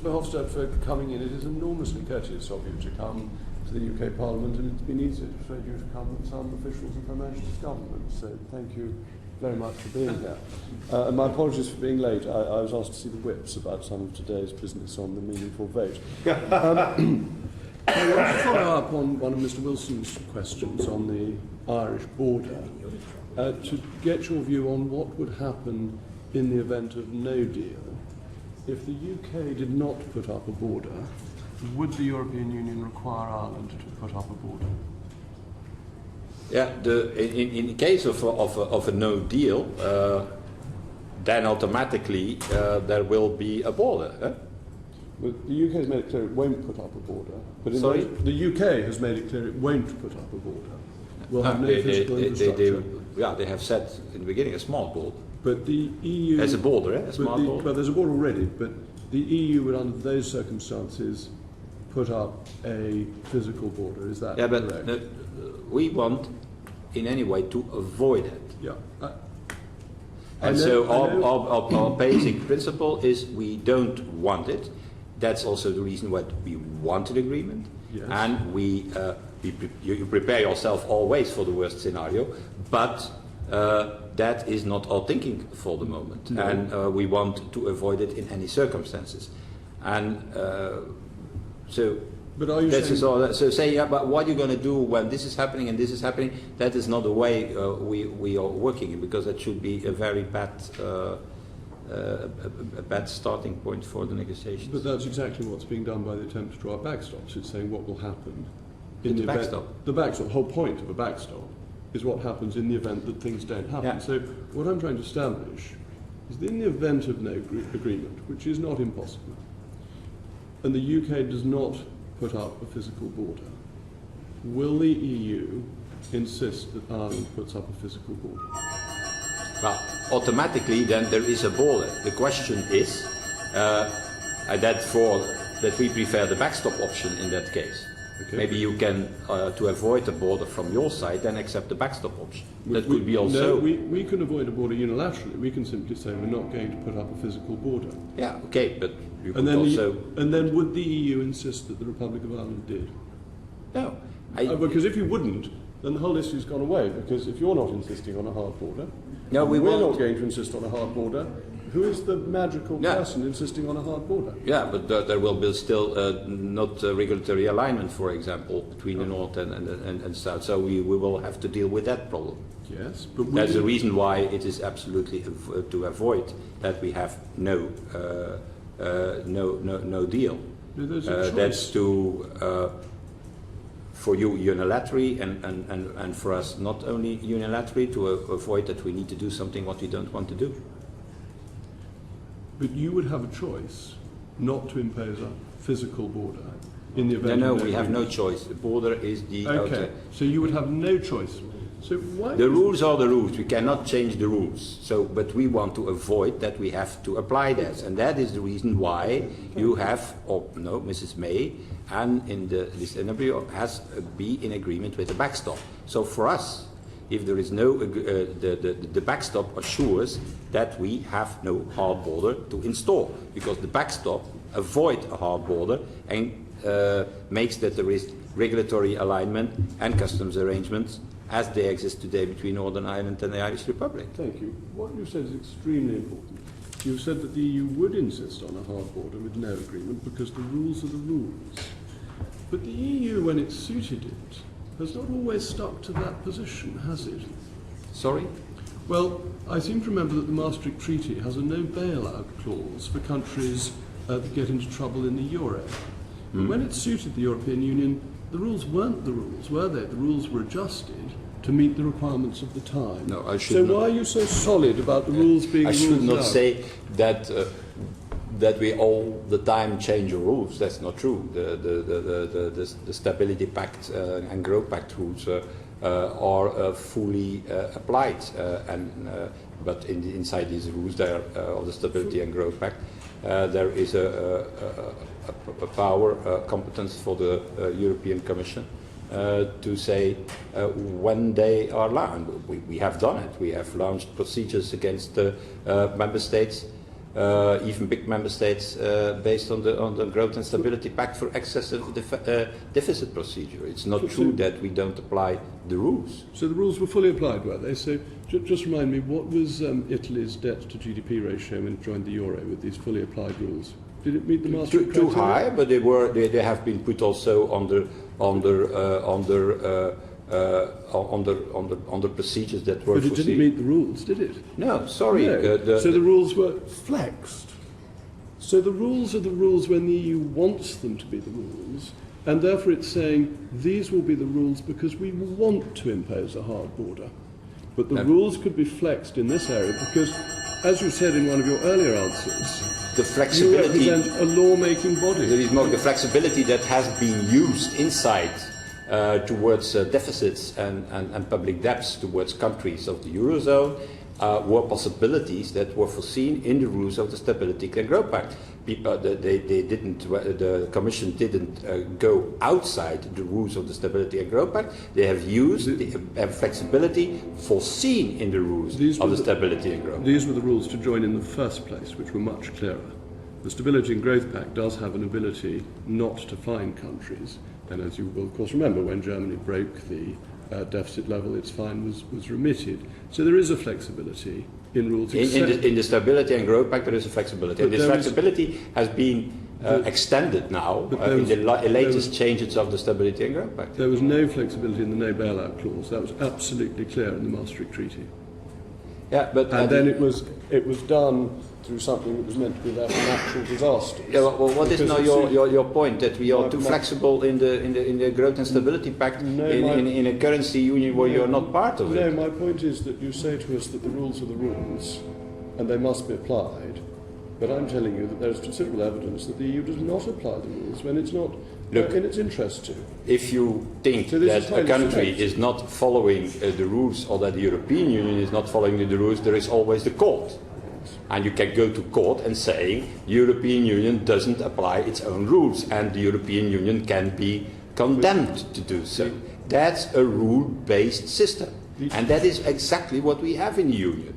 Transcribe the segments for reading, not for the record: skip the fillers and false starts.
Verhofstadt, for coming in. It is enormously courteous of you to come to the UK Parliament, and it's been easy to persuade you to come with some officials of Her Majesty's government. So thank you very much for being here. And my apologies for being late. I was asked to see the whips about some of today's business on the meaningful vote. I want to follow up on one of Mr. Wilson's questions on the Irish border, to get your view on what would happen in the event of no deal. If the UK did not put up a border, would the European Union require Ireland to put up a border? Yeah, in the case of a no deal, then automatically there will be a border. Eh? But the UK has made it clear it won't put up a border. But the UK has made it clear it won't put up a border. We'll have no physical infrastructure. They have said in the beginning a smart border. But the EU... There's a border, a smart border. Well, there's a border already, but the EU would, under those circumstances, put up a physical border. Is that correct? Yeah, but we want, in any way, to avoid it. Yeah. And so our basic principle is we don't want it. That's also the reason why we want an agreement. Yes. And you prepare yourself always for the worst scenario, but that is not our thinking for the moment. No. And we want to avoid it in any circumstances. And so but are you saying, yeah, but what are you going to do when this is happening and this is happening? That is not the way we are working in, because that should be a very bad a bad starting point for the negotiations. But that's exactly what's being done by the attempt to draw backstops. It's saying what will happen in the backstop. The backstop. The whole point of a backstop is what happens in the event that things don't happen. Yeah. So what I'm trying to establish is that in the event of no agreement, which is not impossible, and the UK does not put up a physical border, will the EU insist that Ireland puts up a physical border? Well, automatically then there is a border. The question is that we prefer the backstop option in that case. Okay. Maybe you can, to avoid a border from your side, then accept the backstop option. That could be also... No, we can avoid a border unilaterally. We can simply say we're not going to put up a physical border. Yeah, okay, but you could also... And then would the EU insist that the Republic of Ireland did? No. Because if you wouldn't, then the whole issue's gone away, because if you're not insisting on a hard border, no, we're not going to insist on a hard border. Who is the magical person insisting on a hard border? Yeah, but there will be still not regulatory alignment, for example, between the north and south. So we will have to deal with that problem. Yes, but that's the reason why it is absolutely to avoid that we have no deal. No, that's to for you unilaterally and for us not only unilaterally, to avoid that we need to do something what we don't want to do. But you would have a choice not to impose a physical border in the event. No, we have no choice. The border is the. Okay, so you would have no choice. So why? The rules are the rules. We cannot change the rules. So, but we want to avoid that. We have to apply that, and that is the reason why you have, Mrs. May, and in this interview has be in agreement with the backstop. So for us, if there is no, the backstop assures that we have no hard border to install, because the backstop avoids a hard border and makes that there is regulatory alignment and customs arrangements as they exist today between Northern Ireland and the Irish Republic. Thank you. What you said is extremely important. You said that the EU would insist on a hard border with no agreement because the rules are the rules. But the EU, when it suited it, has not always stuck to that position, has it? Sorry? Well, I seem to remember that the Maastricht Treaty has a no bailout clause for countries that get into trouble in the euro. But when it suited the European Union, the rules weren't the rules, were they? The rules were adjusted to meet the requirements of the time. No, I should not. So why are you so solid about the rules being rules? I should not now? say that that we all the time change the rules. That's not true. The Stability Pact and Growth Pact rules are fully applied, but inside these rules, there of the Stability and Growth Pact, there is a power competence for the European Commission to say when they are launched. We have done it. We have launched procedures against the member states even big member states based on the Growth and Stability Pact for excessive deficit procedure. It's not true that we don't apply the rules. So the rules were fully applied, were they? So just remind me, what was Italy's debt to GDP ratio when it joined the euro with these fully applied rules? Did it meet the Maastricht criteria? Too high, but they have been put also under procedures that were But it foreseen. didn't meet the rules, did it? No, sorry. No. So the rules were flexed. So the rules are the rules when the EU wants them to be the rules, and therefore it's saying these will be the rules because we want to impose a hard border. But the rules could be flexed in this area because, as you said in one of your earlier answers, the flexibility, you represent a lawmaking body. the flexibility that has been used inside towards deficits and public debts towards countries of the Eurozone were possibilities that were foreseen in the rules of the Stability and Growth Pact. The Commission didn't go outside the rules of the Stability and Growth Pact. They have used the flexibility foreseen in the rules of the Stability and Growth Pact. These were the rules to join in the first place, which were much clearer. The Stability and Growth Pact does have an ability not to fine countries, and as you will of course remember, when Germany broke the deficit level, its fine was remitted. So there is a flexibility in rules. In the Stability and Growth Pact there is a flexibility. And this flexibility has been extended now in the latest changes of the Stability and Growth Pact. There was no flexibility in the no bailout clause. That was absolutely clear in the Maastricht Treaty. Yeah, but and then it was done through something that was meant to be there for natural disasters. Yeah, well, what is now your point, that we are too flexible in the Growth and Stability Pact in a currency union where you're not part of it? No, my point is that you say to us that the rules are the rules and they must be applied, but I'm telling you that there is considerable evidence that the EU does not apply the rules when it's not in its interest to. If you think that a country is not following the rules, or that the European Union is not following the rules, there is always the court. And you can go to court and say the European Union doesn't apply its own rules, and the European Union can be condemned to do so. That's a rule-based system. And that is exactly what we have in the Union.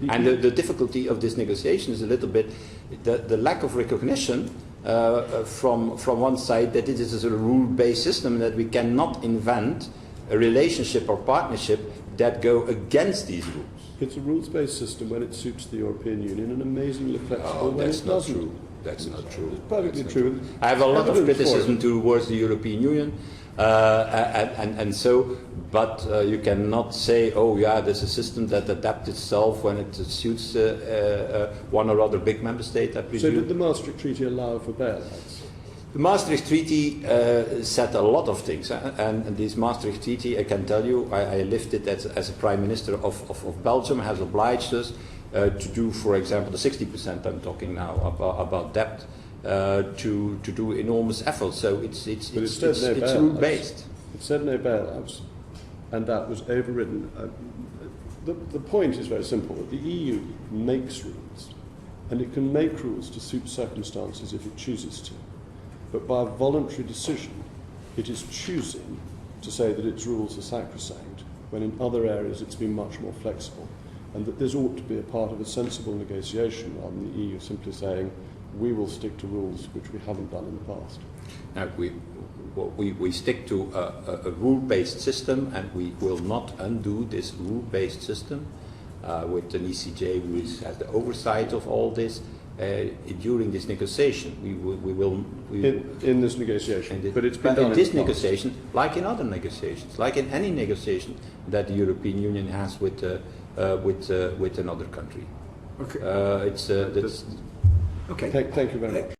And the difficulty of this negotiation is a little bit the lack of recognition from one side that it is a rule-based system, that we cannot invent a relationship or partnership that go against these rules. It's a rules-based system when it suits the European Union and amazingly flexible when it doesn't. True. That's not true. It's perfectly true. I have a lot of criticism towards the European Union, but you cannot say, oh yeah, there's a system that adapts itself when it suits one or other big member state, I presume. So did the Maastricht Treaty allow for bailouts? The Maastricht Treaty said a lot of things, and this Maastricht Treaty, I can tell you, I lived it as a Prime Minister of Belgium, has obliged us to do, for example, the 60% I'm talking now about debt, to do enormous efforts. So it's rule-based. It said no bailouts, and that was overridden. The point is very simple. The EU makes rules, and it can make rules to suit circumstances if it chooses to. But by a voluntary decision, it is choosing to say that its rules are sacrosanct, when in other areas it's been much more flexible, and that this ought to be a part of a sensible negotiation rather than the EU simply saying, we will stick to rules which we haven't done in the past. Now, we stick to a rule-based system, and we will not undo this rule-based system with an ECJ who has the oversight of all this. During this negotiation, we will in this negotiation. But it's been done in this negotiation, like in other negotiations, like in any negotiation that the European Union has with another country. Okay. Okay. Thank you very much.